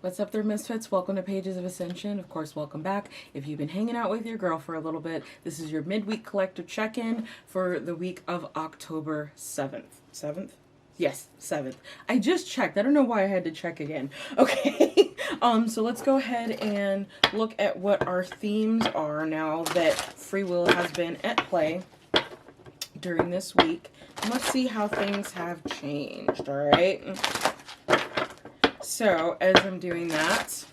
What's up there, Misfits? Welcome to Pages of Ascension. Of course, welcome back. If you've been hanging out with your girl for a little bit, this is your midweek collective check-in for the week of October 7th. 7th? Yes, 7th. I just checked. I don't know why I had to check again. Okay. So let's go ahead and look at what our themes are now that free will has been at play during this week. And let's see how things have changed, all right? So, as I'm doing that,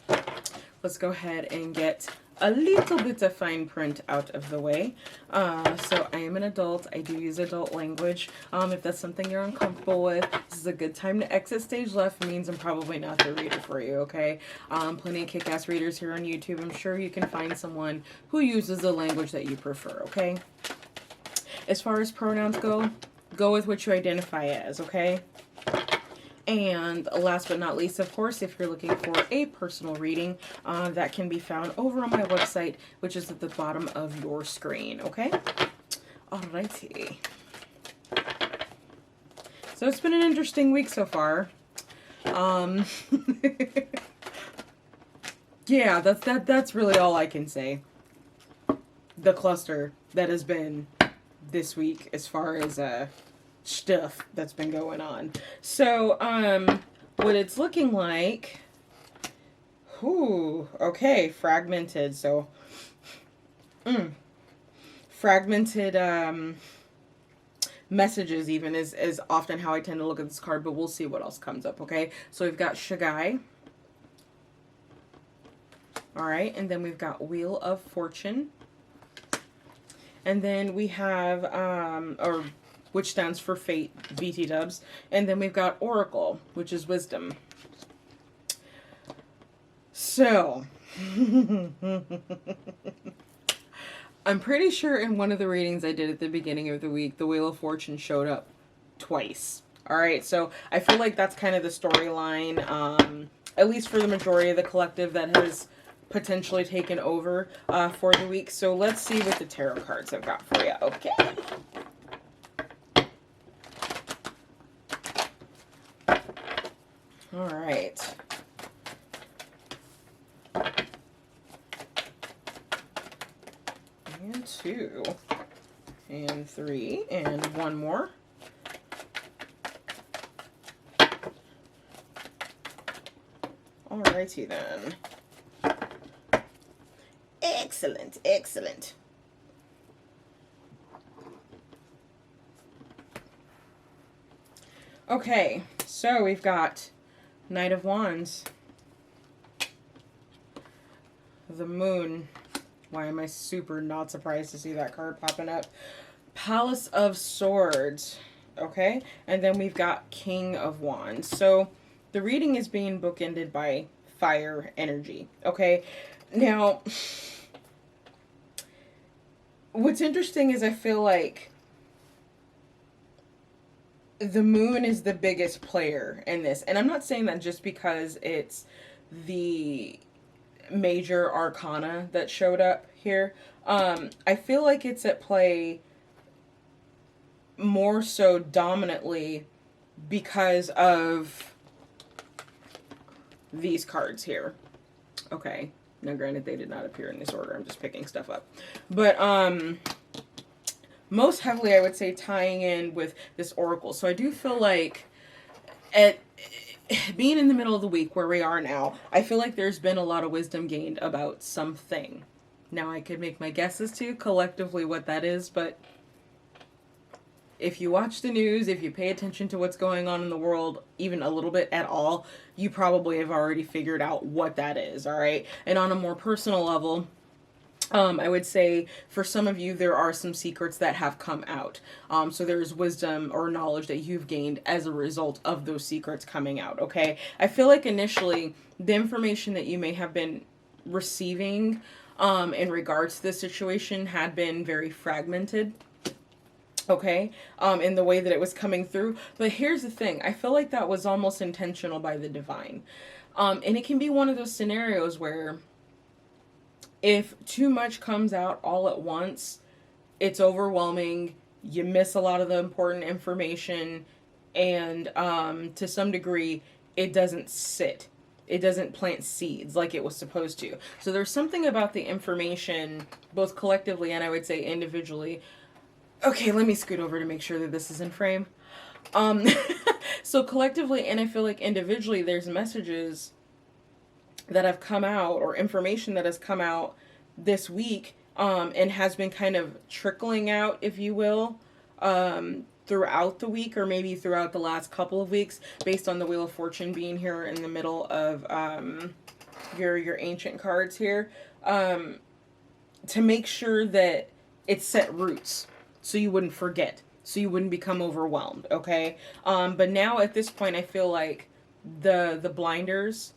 let's go ahead and get a little bit of fine print out of the way. So, I am an adult. I do use adult language. If that's something you're uncomfortable with, this is a good time to exit stage left. It means I'm probably not the reader for you, okay? Plenty of kick-ass readers here on YouTube. I'm sure you can find someone who uses the language that you prefer, okay? As far as pronouns go with what you identify as, okay? And last but not least, of course, if you're looking for a personal reading, that can be found over on my website, which is at the bottom of your screen, okay? Alrighty. So it's been an interesting week so far. Yeah, that's really all I can say. The cluster that has been this week as far as stuff that's been going on. So, what it's looking like, okay, fragmented, so, fragmented, messages even is often how I tend to look at this card, but we'll see what else comes up, okay? So we've got Shagai, alright, and then we've got Wheel of Fortune, and then we have, which stands for Fate, BT dubs. And then we've got Oracle, which is Wisdom. So, I'm pretty sure in one of the readings I did at the beginning of the week, the Wheel of Fortune showed up twice. Alright, so I feel like that's kind of the storyline, at least for the majority of the collective that has potentially taken over for the week. So let's see what the tarot cards I've got for you. Okay. All right. And 2. And 3. And one more. Alrighty then. Excellent, excellent. Okay, so we've got Knight of Wands, the Moon. Why am I super not surprised to see that card popping up? Palace of Swords, okay? And then we've got King of Wands. So the reading is being bookended by fire energy, okay? Now, what's interesting is I feel like the Moon is the biggest player in this. And I'm not saying that just because it's the major arcana that showed up here. I feel like it's at play more so dominantly because of these cards here. Okay. Now, granted, they did not appear in this order. I'm just picking stuff up. But, most heavily, I would say, tying in with this Oracle. So I do feel like at being in the middle of the week where we are now, I feel like there's been a lot of wisdom gained about something. Now, I could make my guesses too, collectively, what that is, but if you watch the news, if you pay attention to what's going on in the world, even a little bit at all, you probably have already figured out what that is, all right? And on a more personal level, I would say for some of you, there are some secrets that have come out. So there's wisdom or knowledge that you've gained as a result of those secrets coming out, okay? I feel like initially, the information that you may have been receiving in regards to this situation had been very fragmented, okay, in the way that it was coming through. But here's the thing. I feel like that was almost intentional by the divine. And it can be one of those scenarios where if too much comes out all at once, it's overwhelming, you miss a lot of the important information, and to some degree, it doesn't sit it doesn't plant seeds like it was supposed to. So there's something about the information, both collectively and I would say individually. Okay, let me scoot over to make sure that this is in frame. Um, so collectively, and I feel like individually, there's messages that have come out or information that has come out this week, and has been kind of trickling out, if you will, throughout the week or maybe throughout the last couple of weeks, based on the Wheel of Fortune being here in the middle of your ancient cards here, to make sure that it set roots so you wouldn't forget, so you wouldn't become overwhelmed. Okay, but now at this point, I feel like the blinders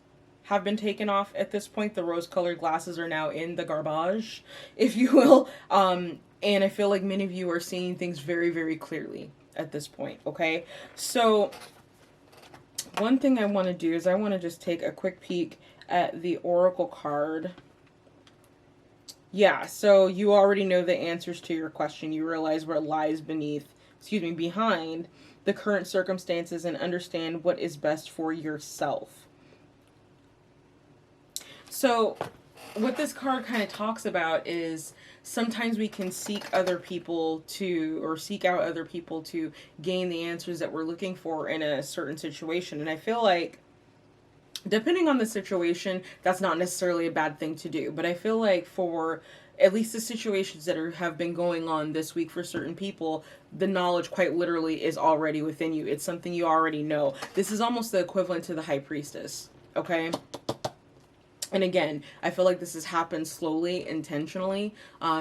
have been taken off at this point. The rose-colored glasses are now in the garbage, if you will. And I feel like many of you are seeing things very, very clearly at this point, okay? So one thing I want to do is I want to just take a quick peek at the Oracle card. Yeah, so you already know the answers to your question. You realize what lies behind the current circumstances and understand what is best for yourself. So what this card kind of talks about is sometimes we can seek out other people to gain the answers that we're looking for in a certain situation. And I feel like depending on the situation, that's not necessarily a bad thing to do. But I feel like for at least the situations that have been going on this week for certain people, the knowledge quite literally is already within you. It's something you already know. This is almost the equivalent to the High Priestess, okay? And again, I feel like this has happened slowly, intentionally,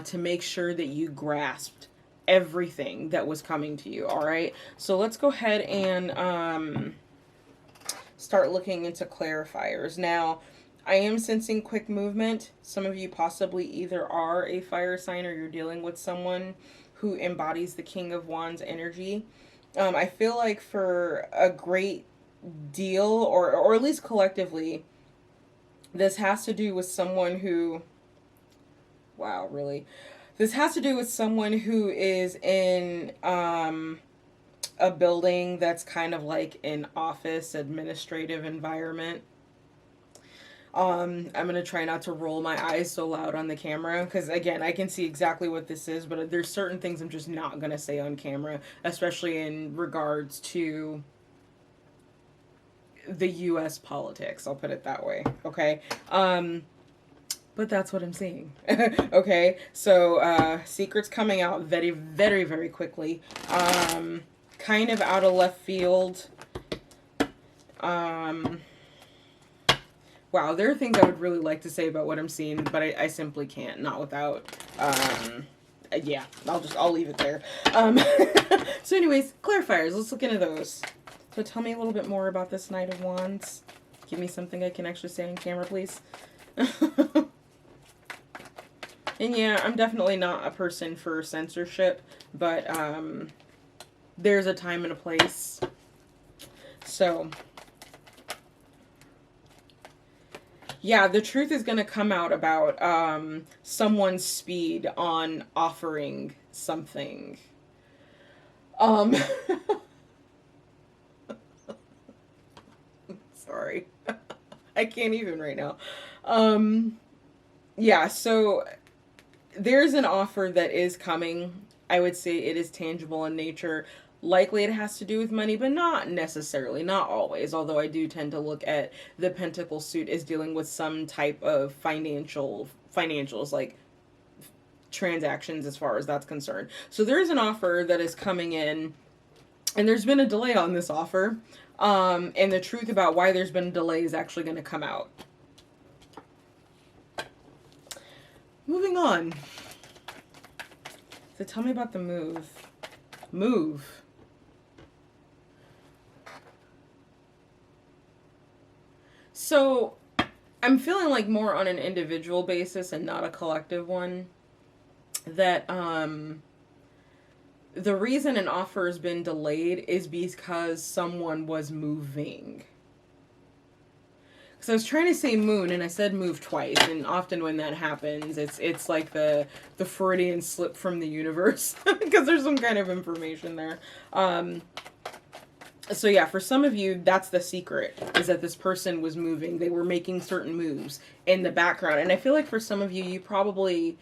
to make sure that you grasped everything that was coming to you, all right? So let's go ahead and start looking into clarifiers. Now, I am sensing quick movement. Some of you possibly either are a fire sign or you're dealing with someone who embodies the King of Wands energy. I feel like for a great deal, or at least collectively, this has to do with someone who, wow, really? This has to do with someone who is in a building that's kind of like an office administrative environment. I'm going to try not to roll my eyes so loud on the camera because, again, I can see exactly what this is, but there's certain things I'm just not going to say on camera, especially in regards to the U.S. politics, I'll put it that way, okay? But that's what I'm seeing, okay? So, secrets coming out very, very, very quickly. Kind of out of left field. Wow, there are things I would really like to say about what I'm seeing, but I simply can't, not without, yeah, I'll leave it there. So anyways, clarifiers, let's look into those. So tell me a little bit more about this Knight of Wands. Give me something I can actually say on camera, please. And yeah, I'm definitely not a person for censorship, but there's a time and a place. So yeah, the truth is going to come out about someone's speed on offering something. Sorry. I can't even right now. Yeah, so there's an offer that is coming. I would say it is tangible in nature. Likely it has to do with money, but not necessarily, not always. Although I do tend to look at the Pentacle suit as dealing with some type of financials, like transactions as far as that's concerned. So there is an offer that is coming in, and there's been a delay on this offer. And the truth about why there's been a delay is actually going to come out. Moving on. So tell me about the move. Move. So I'm feeling like more on an individual basis and not a collective one, that the reason an offer has been delayed is because someone was moving. So I was trying to say moon and I said move twice, and often when that happens, it's like the Freudian slip from the universe because there's some kind of information there. So yeah, for some of you, that's the secret, is that this person was moving. They were making certain moves in the background. And I feel like for some of you, you probably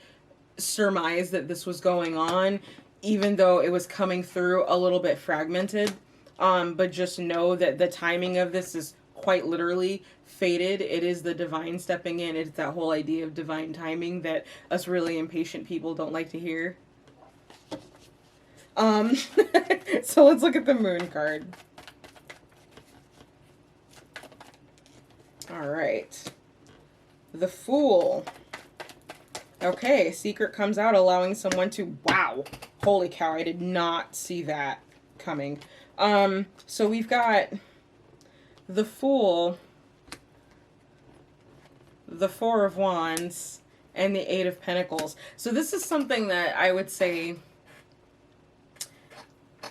surmised that this was going on, even though it was coming through a little bit fragmented. But just know that the timing of this is quite literally fated. It is the divine stepping in. It's that whole idea of divine timing that us really impatient people don't like to hear. Um, so let's look at the moon card. All right. The Fool. Okay, secret comes out, allowing someone to, wow, holy cow, I did not see that coming. So we've got the Fool, the Four of Wands, and the Eight of Pentacles. So this is something that I would say,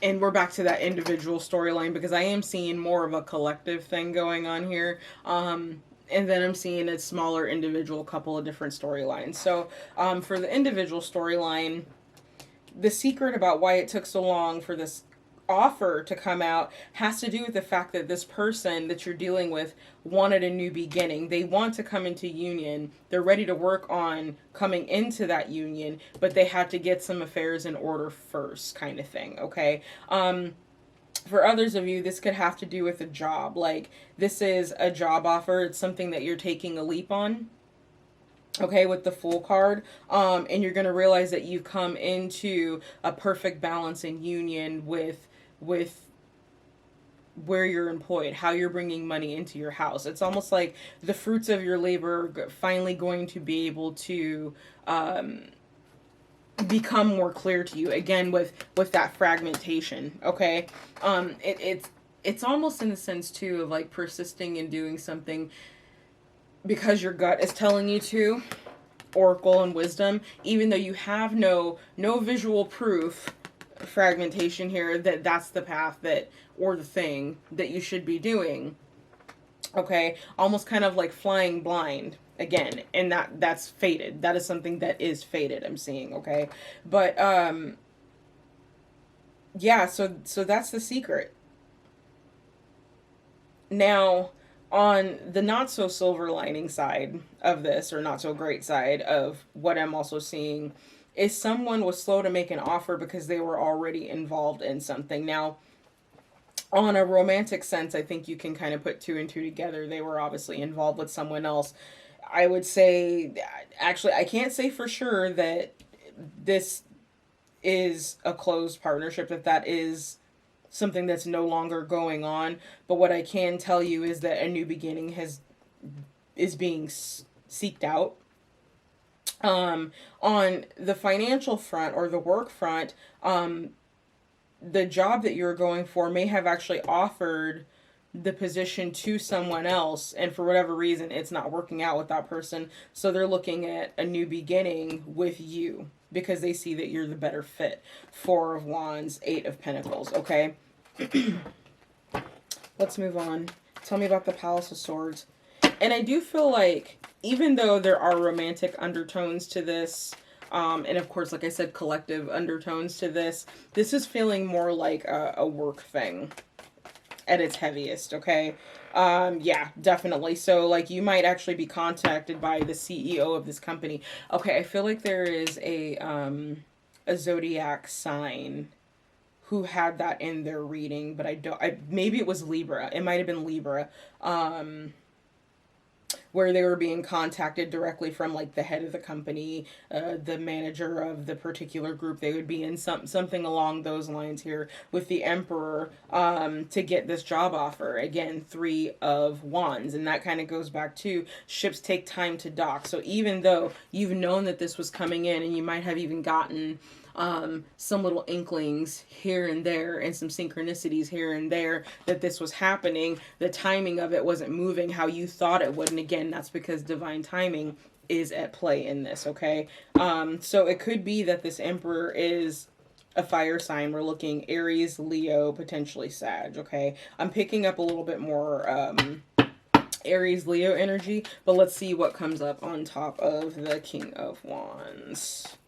and we're back to that individual storyline, because I am seeing more of a collective thing going on here. And then I'm seeing a smaller individual couple of different storylines. So for the individual storyline, the secret about why it took so long for this offer to come out has to do with the fact that this person that you're dealing with wanted a new beginning. They want to come into union. They're ready to work on coming into that union, but they had to get some affairs in order first, kind of thing. Okay. For others of you, this could have to do with a job. Like, this is a job offer. It's something that you're taking a leap on. Okay, with the Fool card. And you're going to realize that you've come into a perfect balance and union with where you're employed, how you're bringing money into your house. It's almost like the fruits of your labor are finally going to be able to become more clear to you, again with that fragmentation. Okay. It's almost in the sense too of like persisting in doing something because your gut is telling you to, oracle and wisdom, even though you have no visual proof, fragmentation here, that that's the path that, or the thing that you should be doing. Okay, almost kind of like flying blind again, and that's fated. That is something that is fated, I'm seeing. Okay, but yeah, so that's the secret. Now, on the not so silver lining side of this, or not so great side of what I'm also seeing, is someone was slow to make an offer because they were already involved in something. Now, on a romantic sense, I think you can kind of put two and two together. They were obviously involved with someone else. I would say, actually, I can't say for sure that this is a closed partnership, that is something that's no longer going on. But what I can tell you is that a new beginning is being seeked out. On the financial front or the work front, the job that you're going for may have actually offered the position to someone else, and for whatever reason it's not working out with that person, so they're looking at a new beginning with you because they see that you're the better fit. Four of Wands, Eight of Pentacles. Okay. Let's move on. Tell me about the Palace of Swords. And I do feel like, even though there are romantic undertones to this, and of course, like I said, collective undertones to this, this is feeling more like a work thing at its heaviest. Okay. Yeah, definitely. So like, you might actually be contacted by the CEO of this company. Okay. I feel like there is a zodiac sign who had that in their reading, but maybe it was Libra. It might have been Libra. Where they were being contacted directly from like the head of the company, the manager of the particular group. They would be in something along those lines here with the Emperor, to get this job offer. Again, Three of Wands, and that kind of goes back to ships take time to dock. So even though you've known that this was coming in, and you might have even gotten some little inklings here and there and some synchronicities here and there that this was happening, the timing of it wasn't moving how you thought it would. And again, that's because divine timing is at play in this. Okay. So it could be that this Emperor is a fire sign. We're looking Aries, Leo, potentially Sag. Okay. I'm picking up a little bit more Aries, Leo energy, but let's see what comes up on top of the King of Wands.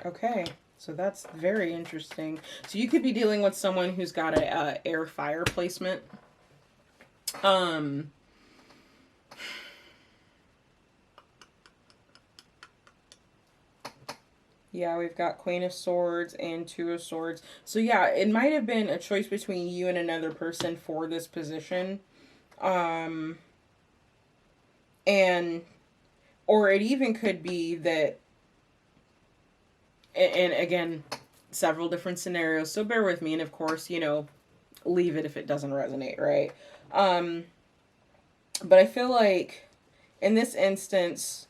Okay. So that's very interesting. So you could be dealing with someone who's got a air fire placement. Um, yeah, we've got Queen of Swords and Two of Swords. So yeah, it might have been a choice between you and another person for this position. Um, and, or it even could be that, and again, several different scenarios. So bear with me. And of course, you know, leave it if it doesn't resonate, right? Um, but I feel like in this instance,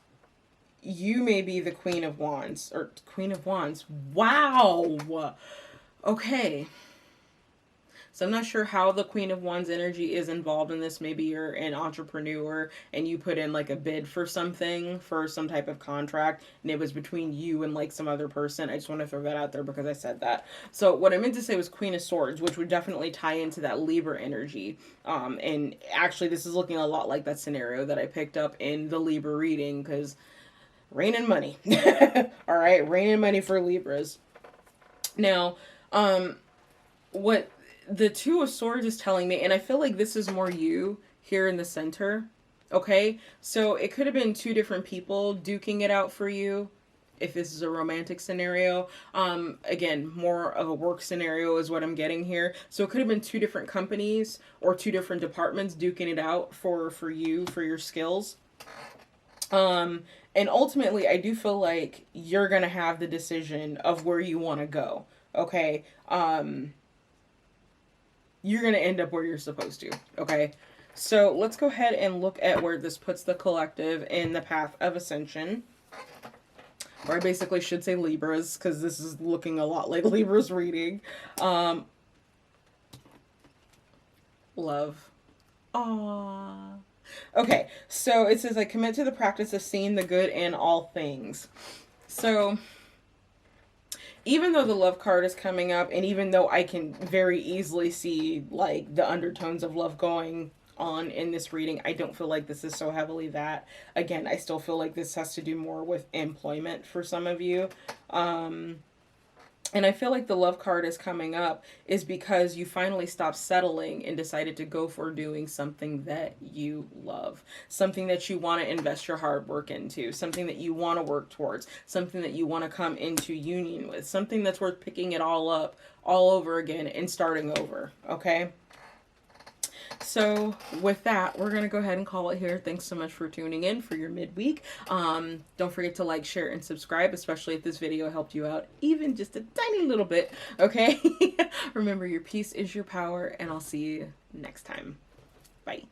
you may be the Queen of Wands, or Queen of Wands. Wow. Okay. So I'm not sure how the Queen of Wands energy is involved in this. Maybe you're an entrepreneur and you put in like a bid for something, for some type of contract, and it was between you and like some other person. I just want to throw that out there because I said that. So what I meant to say was Queen of Swords, which would definitely tie into that Libra energy. And actually this is looking a lot like that scenario that I picked up in the Libra reading, because rain and money. All right, rain and money for Libras. Now, what the Two of Swords is telling me, and I feel like this is more you here in the center. Okay, so it could have been two different people duking it out for you if this is a romantic scenario. Again, more of a work scenario is what I'm getting here. So it could have been two different companies or two different departments duking it out for you, for your skills. And ultimately, I do feel like you're going to have the decision of where you want to go. Okay. You're going to end up where you're supposed to. Okay. So let's go ahead and look at where this puts the collective in the path of ascension. Or I basically should say Libras, because this is looking a lot like Libra's reading. Love. Aww. Okay, so it says, I commit to the practice of seeing the good in all things. So, even though the love card is coming up, and even though I can very easily see, like, the undertones of love going on in this reading, I don't feel like this is so heavily that. Again, I still feel like this has to do more with employment for some of you. And I feel like the love card is coming up is because you finally stopped settling and decided to go for doing something that you love. Something that you want to invest your hard work into. Something that you want to work towards. Something that you want to come into union with. Something that's worth picking it all up all over again and starting over. Okay? So with that, we're going to go ahead and call it here. Thanks so much for tuning in for your midweek. Don't forget to like, share, and subscribe, especially if this video helped you out even just a tiny little bit. Okay? Remember, your peace is your power, and I'll see you next time. Bye.